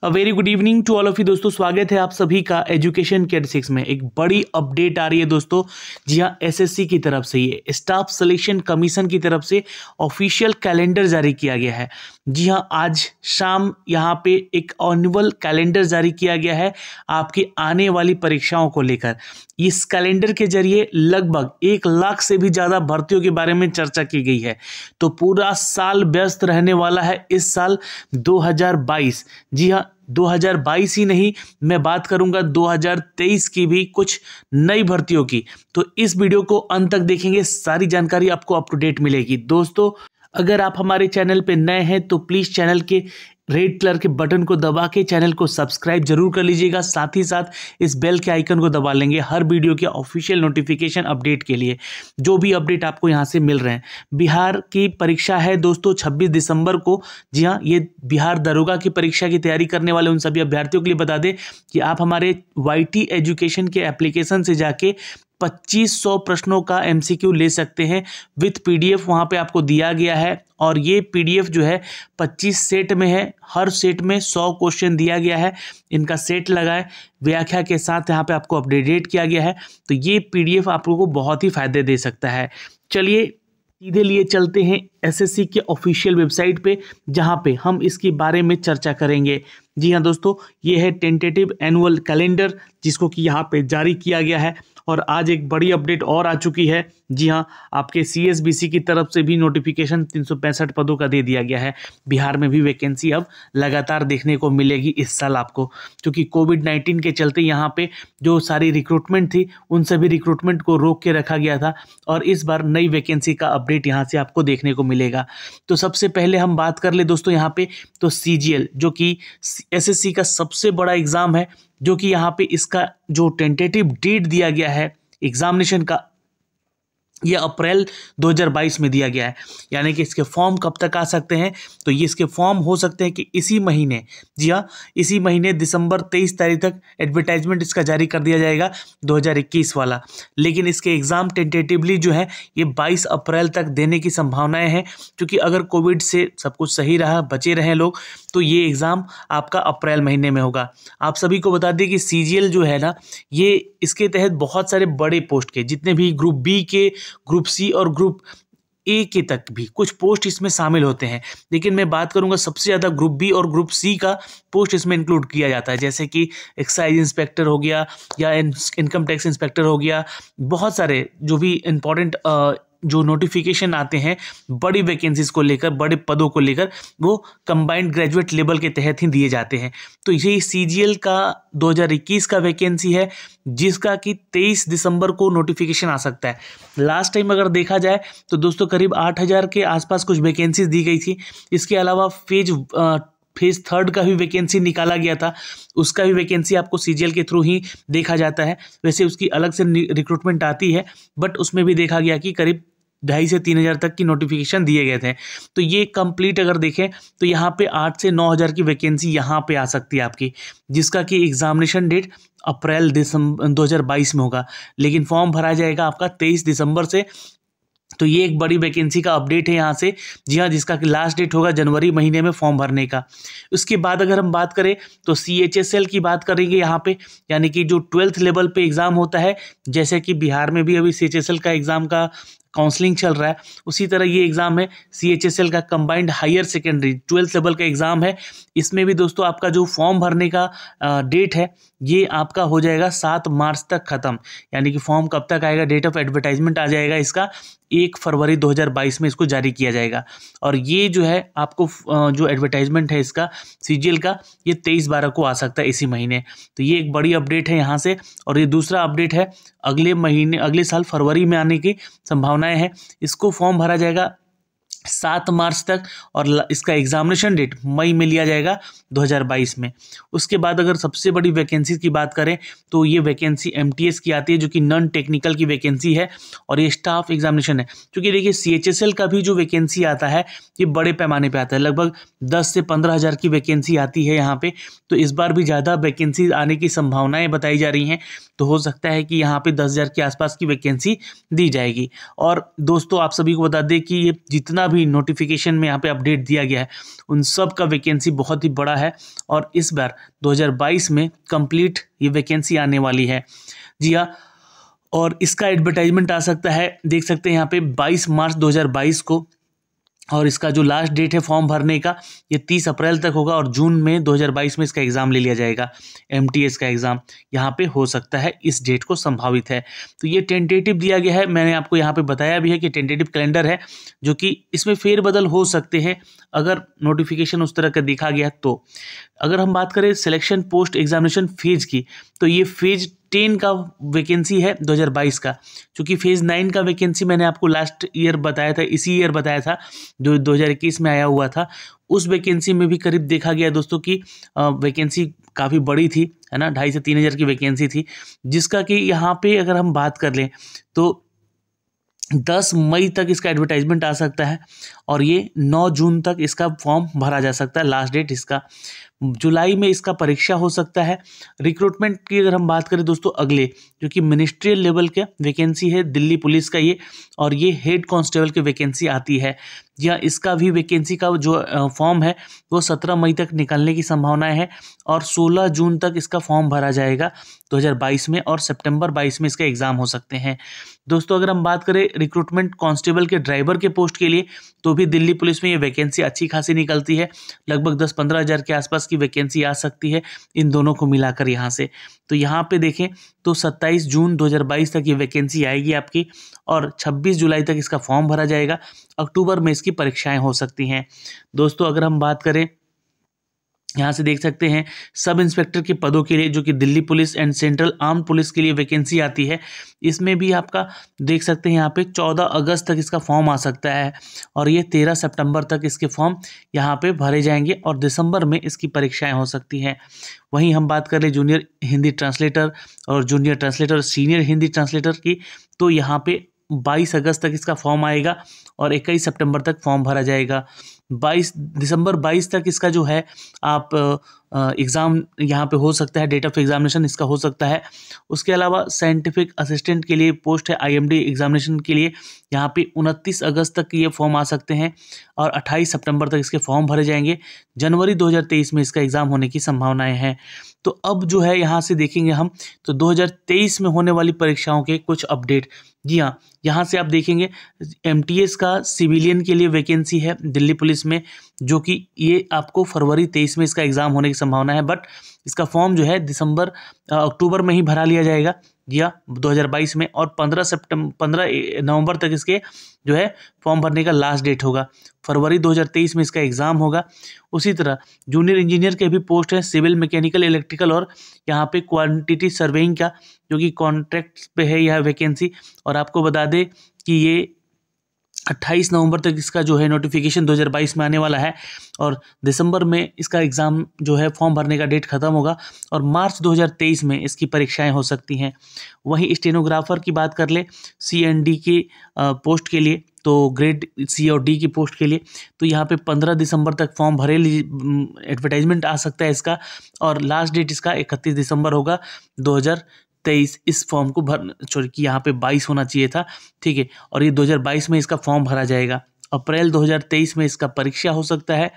Very good evening to all of you दोस्तों। स्वागत है आप सभी का एजुकेशन केयर 6 में। एक बड़ी अपडेट आ रही है दोस्तों। जी हाँ, एसएससी की तरफ से, ये स्टाफ सिलेक्शन कमीशन की तरफ से ऑफिशियल कैलेंडर जारी किया गया है। जी हाँ, आज शाम यहाँ पे एक एनुअल कैलेंडर जारी किया गया है आपकी आने वाली परीक्षाओं को लेकर। इस कैलेंडर के जरिए लगभग 1 लाख से भी ज़्यादा भर्तियों के बारे में चर्चा की गई है। तो पूरा साल व्यस्त रहने वाला है इस साल 2022। जी हाँ, 2022 ही नहीं, मैं बात करूंगा 2023 की भी कुछ नई भर्तियों की। तो इस वीडियो को अंत तक देखेंगे, सारी जानकारी आपको अप टू डेट मिलेगी। दोस्तों, अगर आप हमारे चैनल पे नए हैं तो प्लीज़ चैनल के रेड कलर के बटन को दबा के चैनल को सब्सक्राइब जरूर कर लीजिएगा। साथ ही साथ इस बेल के आइकन को दबा लेंगे हर वीडियो के ऑफिशियल नोटिफिकेशन अपडेट के लिए, जो भी अपडेट आपको यहाँ से मिल रहे हैं। बिहार की परीक्षा है दोस्तों 26 दिसंबर को। जी हाँ, ये बिहार दरोगा की परीक्षा की तैयारी करने वाले उन सभी अभ्यर्थियों के लिए बता दें कि आप हमारे YT एजुकेशन के एप्लीकेशन से जाके 2500 प्रश्नों का MCQ ले सकते हैं विथ PDF। वहाँ पे आपको दिया गया है और ये PDF जो है 25 सेट में है। हर सेट में 100 क्वेश्चन दिया गया है। इनका सेट लगाए व्याख्या के साथ यहाँ पे आपको अपडेट किया गया है। तो ये PDF आप लोगों को बहुत ही फायदे दे सकता है। चलिए सीधे लिए चलते हैं SSC के ऑफिशियल वेबसाइट पे, जहाँ पे हम इसके बारे में चर्चा करेंगे। जी हाँ दोस्तों, ये है टेंटेटिव एनुअल कैलेंडर जिसको कि यहाँ पे जारी किया गया है। और आज एक बड़ी अपडेट और आ चुकी है। जी हाँ, आपके CSBC की तरफ से भी नोटिफिकेशन 365 पदों का दे दिया गया है। बिहार में भी वैकेंसी अब लगातार देखने को मिलेगी इस साल आपको, क्योंकि कोविड-19 के चलते यहाँ पे जो सारी रिक्रूटमेंट थी उन सभी रिक्रूटमेंट को रोक के रखा गया था और इस बार नई वैकेंसी का अपडेट यहाँ से आपको देखने को मिलेगा। तो सबसे पहले हम बात कर ले दोस्तों यहाँ पे तो CGL, जो कि SSC का सबसे बड़ा एग्जाम है, जो कि यहाँ पे इसका जो टेंटेटिव डेट दिया गया है एग्जामिनेशन का, ये अप्रैल 2022 में दिया गया है। यानी कि इसके फॉर्म कब तक आ सकते हैं, तो ये इसके फॉर्म हो सकते हैं कि इसी महीने, जी हाँ, इसी महीने दिसंबर 23 तारीख तक एडवर्टाइजमेंट इसका जारी कर दिया जाएगा 2021 वाला। लेकिन इसके एग्ज़ाम टेंटेटिवली जो है ये 22 अप्रैल तक देने की संभावनाएं हैं, क्योंकि अगर कोविड से सब कुछ सही रहा, बचे रहें लोग, तो ये एग्ज़ाम आपका अप्रैल महीने में होगा। आप सभी को बता दें कि CGL जो है ना, ये इसके तहत बहुत सारे बड़े पोस्ट के, जितने भी ग्रुप B के, ग्रुप C और ग्रुप A के तक भी कुछ पोस्ट इसमें शामिल होते हैं। लेकिन मैं बात करूंगा सबसे ज़्यादा ग्रुप B और ग्रुप C का पोस्ट इसमें इंक्लूड किया जाता है, जैसे कि एक्साइज इंस्पेक्टर हो गया या इनकम टैक्स इंस्पेक्टर हो गया। बहुत सारे जो भी इम्पोर्टेंट जो नोटिफिकेशन आते हैं बड़ी वैकेंसीज को लेकर, बड़े पदों को लेकर, वो कंबाइंड ग्रेजुएट लेवल के तहत ही दिए जाते हैं। तो ये CGL का 2021 का वैकेंसी है, जिसका कि 23 दिसंबर को नोटिफिकेशन आ सकता है। लास्ट टाइम अगर देखा जाए तो दोस्तों करीब 8000 के आसपास कुछ वैकेंसीज दी गई थी। इसके अलावा फेज 3 का भी वैकेंसी निकाला गया था, उसका भी वैकेंसी आपको CGL के थ्रू ही देखा जाता है। वैसे उसकी अलग से रिक्रूटमेंट आती है, बट उसमें भी देखा गया कि करीब 2,500 से 3,000 तक की नोटिफिकेशन दिए गए थे। तो ये कंप्लीट अगर देखें तो यहाँ पे 8 से 9,000 की वैकेंसी यहाँ पे आ सकती है आपकी, जिसका कि एग्जामिनेशन डेट अप्रैल 2022 में होगा। लेकिन फॉर्म भरा जाएगा आपका 23 दिसंबर से। तो ये एक बड़ी वैकेंसी का अपडेट है यहाँ से। जी हाँ, जिसका कि लास्ट डेट होगा जनवरी महीने में फॉर्म भरने का। उसके बाद अगर हम बात करें तो CHSL की बात करेंगे यहाँ पे, यानी कि जो 12th लेवल पे एग्ज़ाम होता है, जैसे कि बिहार में भी अभी CHSL का एग्ज़ाम का काउंसलिंग चल रहा है, उसी तरह ये एग्ज़ाम है CHSL का combined higher secondary 12th level का एग्ज़ाम है। इसमें भी दोस्तों आपका जो फॉर्म भरने का डेट है ये आपका हो जाएगा 7 मार्च तक ख़त्म। यानी कि फॉर्म कब तक आएगा, डेट ऑफ एडवर्टाइजमेंट आ जाएगा इसका 1 फरवरी 2022 में इसको जारी किया जाएगा। और ये जो है आपको जो एडवर्टाइजमेंट है इसका CGL का, ये 23/12 को आ सकता है इसी महीने। तो ये एक बड़ी अपडेट है यहाँ से। और ये दूसरा अपडेट है अगले महीने, अगले साल फरवरी में आने की संभावनाएं हैं। इसको फॉर्म भरा जाएगा 7 मार्च तक और इसका एग्जामिनेशन डेट मई में लिया जाएगा 2022 में। उसके बाद अगर सबसे बड़ी वैकेंसी की बात करें तो ये वैकेंसी MTS की आती है, जो कि नॉन टेक्निकल की वैकेंसी है और ये स्टाफ एग्जामिनेशन है। क्योंकि देखिए CHSL का भी जो वैकेंसी आता है ये बड़े पैमाने पे आता है, लगभग 10 से 15,000 की वैकेंसी आती है यहाँ पे। तो इस बार भी ज़्यादा वैकेंसी आने की संभावनाएं बताई जा रही हैं। तो हो सकता है कि यहाँ पे 10,000 के आसपास की वैकेंसी दी जाएगी। और दोस्तों आप सभी को बता दें कि ये जितना भी नोटिफिकेशन में यहाँ पे अपडेट दिया गया है उन सब का वैकेंसी बहुत ही बड़ा है और इस बार 2022 में कंप्लीट ये वैकेंसी आने वाली है। जी हाँ, और इसका एडवर्टाइजमेंट आ सकता है, देख सकते हैं यहाँ पे 22 मार्च 2022 को, और इसका जो लास्ट डेट है फॉर्म भरने का ये 30 अप्रैल तक होगा और जून में 2022 में इसका एग्ज़ाम ले लिया जाएगा। MTS का एग्ज़ाम यहाँ पे हो सकता है, इस डेट को संभावित है। तो ये टेंटेटिव दिया गया है, मैंने आपको यहाँ पे बताया भी है कि टेंटेटिव कैलेंडर है, जो कि इसमें फेरबदल हो सकते हैं अगर नोटिफिकेशन उस तरह का देखा गया। तो अगर हम बात करें सिलेक्शन पोस्ट एग्जामिनेशन फेज की, तो ये फेज 10 का वैकेंसी है 2022 का, क्योंकि फेज़ 9 का वैकेंसी मैंने आपको लास्ट ईयर बताया था, इसी ईयर बताया था जो 2021 में आया हुआ था। उस वैकेंसी में भी करीब देखा गया दोस्तों की वैकेंसी काफ़ी बड़ी थी, है ना, 2,500 से 3,000 की वैकेंसी थी, जिसका कि यहाँ पे अगर हम बात कर लें तो 10 मई तक इसका एडवर्टाइजमेंट आ सकता है और ये 9 जून तक इसका फॉर्म भरा जा सकता है, लास्ट डेट इसका। जुलाई में इसका परीक्षा हो सकता है। रिक्रूटमेंट की अगर हम बात करें दोस्तों अगले, जो कि मिनिस्ट्रियल लेवल के वैकेंसी है दिल्ली पुलिस का ये, और ये हेड कांस्टेबल की वैकेंसी आती है। या इसका भी वैकेंसी का जो फॉर्म है वो 17 मई तक निकलने की संभावना है और 16 जून तक इसका फॉर्म भरा जाएगा 2022 में, और सितंबर 22 में इसका एग्ज़ाम हो सकते हैं। दोस्तों अगर हम बात करें रिक्रूटमेंट कांस्टेबल के ड्राइवर के पोस्ट के लिए, तो भी दिल्ली पुलिस में ये वैकेंसी अच्छी खासी निकलती है, लगभग 10-15 हज़ार के आसपास की वैकेंसी आ सकती है इन दोनों को मिलाकर यहाँ से। तो यहाँ पे देखें तो 27 जून 2022 तक ये वैकेंसी आएगी आपकी और 26 जुलाई तक इसका फॉर्म भरा जाएगा। अक्टूबर में इसकी परीक्षाएं हो सकती हैं। दोस्तों अगर हम बात करें, यहाँ से देख सकते हैं सब इंस्पेक्टर के पदों के लिए, जो कि Delhi police and central arm police के लिए वैकेंसी आती है। इसमें भी आपका देख सकते हैं यहाँ पे 14 अगस्त तक इसका फॉर्म आ सकता है और ये 13 सितंबर तक इसके फॉर्म यहाँ पे भरे जाएंगे और दिसंबर में इसकी परीक्षाएं हो सकती हैं। वहीं हम बात कर ले जूनियर हिंदी ट्रांसलेटर और junior translator, senior Hindi translator की, तो यहाँ पे 22 अगस्त तक इसका फॉर्म आएगा और 21 सितंबर तक फॉर्म भरा जाएगा। 22 दिसंबर 22 तक इसका जो है आप एग्ज़ाम यहाँ पे हो सकता है, डेट ऑफ एग्जामिनेशन इसका हो सकता है। उसके अलावा साइंटिफिक असिस्टेंट के लिए पोस्ट है IMD एग्जामिनेशन के लिए, यहाँ पे 29 अगस्त तक ये फॉर्म आ सकते हैं और 28 सितंबर तक इसके फॉर्म भरे जाएंगे। जनवरी 2023 में इसका एग्ज़ाम होने की संभावनाएं हैं। तो अब जो है यहाँ से देखेंगे हम तो 2023 में होने वाली परीक्षाओं के कुछ अपडेट। जी हाँ, यहाँ से आप देखेंगे MTS का सिविलियन के लिए वैकेंसी है दिल्ली पुलिस में, जो कि ये आपको फरवरी 23 में इसका एग्ज़ाम होने की संभावना है, बट इसका फॉर्म जो है अक्टूबर में ही भरा लिया जाएगा या 2022 में, और 15 नवंबर तक इसके जो है फॉर्म भरने का लास्ट डेट होगा। फरवरी 2023 में इसका एग्ज़ाम होगा। उसी तरह जूनियर इंजीनियर के भी पोस्ट है, सिविल, मैकेनिकल, इलेक्ट्रिकल और यहाँ पे क्वांटिटी सर्वेइंग का, जो कि कॉन्ट्रैक्ट पे है यह वैकेंसी। और आपको बता दें कि ये 28 नवंबर तक इसका जो है नोटिफिकेशन 2022 में आने वाला है और दिसंबर में इसका एग्ज़ाम जो है फॉर्म भरने का डेट ख़त्म होगा और मार्च 2023 में इसकी परीक्षाएं हो सकती हैं। वहीं स्टेनोग्राफर की बात कर ले C&D के पोस्ट के लिए, तो ग्रेड C और D की पोस्ट के लिए, तो यहाँ पे 15 दिसंबर तक फॉर्म भरे एडवर्टाइजमेंट आ सकता है इसका और लास्ट डेट इसका 31 दिसंबर होगा 2023। इस फॉर्म को कि यहाँ पे 22 होना चाहिए था, ठीक है, और ये 2022 में इसका फॉर्म भरा जाएगा। अप्रैल 2023 में इसका परीक्षा हो सकता है।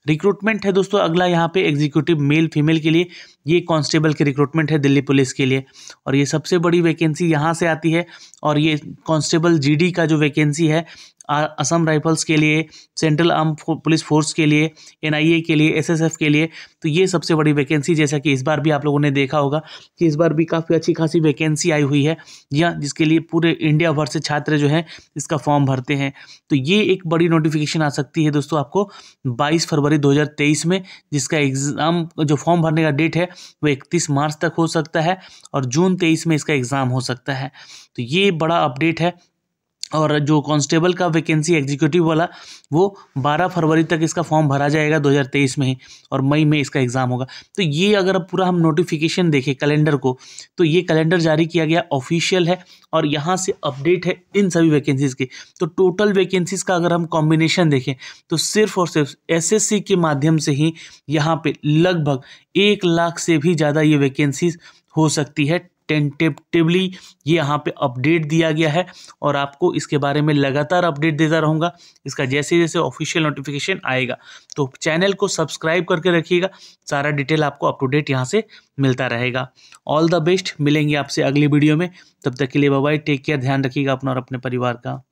रिक्रूटमेंट है दोस्तों अगला यहाँ पे एग्जीक्यूटिव मेल फीमेल के लिए, ये कांस्टेबल की रिक्रूटमेंट है दिल्ली पुलिस के लिए और ये सबसे बड़ी वैकेंसी यहाँ से आती है। और ये कांस्टेबल GD का जो वैकेंसी है असम राइफल्स के लिए, सेंट्रल आर्म पुलिस फोर्स के लिए, NIA के लिए, SSF के लिए, तो ये सबसे बड़ी वैकेंसी, जैसा कि इस बार भी आप लोगों ने देखा होगा कि इस बार भी काफ़ी अच्छी खासी वैकेंसी आई हुई है या जिसके लिए पूरे इंडिया भर से छात्र जो हैं इसका फॉर्म भरते हैं। तो ये एक बड़ी नोटिफिकेशन आ सकती है दोस्तों आपको 22 फरवरी 2023 में, जिसका एग्ज़ाम जो फॉर्म भरने का डेट है वो 31 मार्च तक हो सकता है और जून 23 में इसका एग्ज़ाम हो सकता है। तो ये बड़ा अपडेट है। और जो कांस्टेबल का वैकेंसी एग्जीक्यूटिव वाला वो 12 फरवरी तक इसका फॉर्म भरा जाएगा 2023 में ही और मई में इसका एग्ज़ाम होगा। तो ये अगर पूरा हम नोटिफिकेशन देखें कैलेंडर को, तो ये कैलेंडर जारी किया गया ऑफिशियल है और यहाँ से अपडेट है इन सभी वैकेंसीज़ की। तो टोटल वैकेंसीज़ का अगर हम कॉम्बिनेशन देखें तो सिर्फ और सिर्फ SSC के माध्यम से ही यहाँ पे लगभग 1 लाख से भी ज़्यादा ये वैकेंसीज हो सकती है टेंटेटिवली ये यहाँ पे अपडेट दिया गया है और आपको इसके बारे में लगातार अपडेट देता रहूँगा इसका जैसे जैसे ऑफिशियल नोटिफिकेशन आएगा। तो चैनल को सब्सक्राइब करके रखिएगा, सारा डिटेल आपको अप टू डेट यहाँ से मिलता रहेगा। ऑल द बेस्ट, मिलेंगे आपसे अगली वीडियो में, तब तक के लिए बाय बाय, टेक केयर, ध्यान रखिएगा अपना और अपने परिवार का।